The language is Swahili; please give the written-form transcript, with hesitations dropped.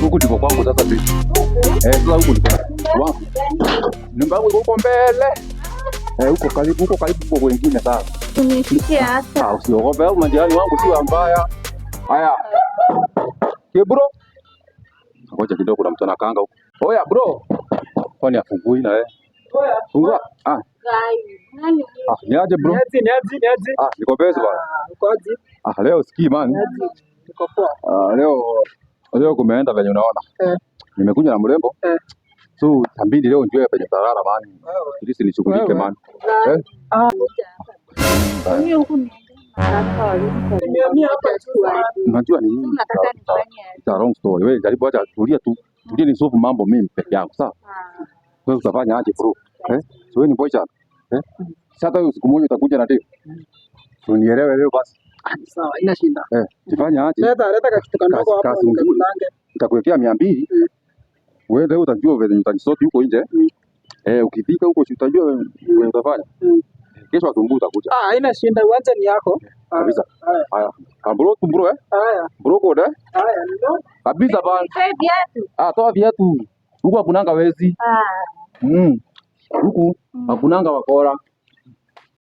Huku ndiko kwangu sasa bibi. Sasa huku ndiko wangu. Nyumba yangu iko mbele. Huko karibu kwa wengine sasa. Tumefikia hata. Usiogope, majirani wangu si mbaya. Haya. Bro. Ngoja kidogo na mtu anakaanga huko. Oya bro. Kwani afungui na wewe? Oya. Fungua. Nani? Niaje bro? Niaje. Niko pesa bwana. Uko aje? Leo sikii man. Niko poa. Leo kumeenda venye unaona. Nimekuja na mrembo. So tambidi leo njoo penye sarara man. Ili nishughulike man. Mimi huku ni unajua ni nini? It's a wrong story. Wewe jaribu acha tulia tu. Tulia ni solve mambo mimi peke yangu sawa? Wewe utafanya aje bro? So wewe ni boy chat. Sasa siku moja utakuja na date. Unielewe leo basi. Sawa, ina shida. Tifanya aje? Leta kitu kandogo hapo nikakulange. Nitakuwekea 200. Wewe leo utajua vile utajisoti huko nje. Ukifika huko utajua wewe utafanya. Kesho asubuhi utakuja. Haina shida, uache ni yako. Kabisa. Haya. Bro, bro Haya. Bro code Haya, ndio. Kabisa bana. viatu. Toa viatu. Huko hakunanga wezi. Huku hakunanga wakora.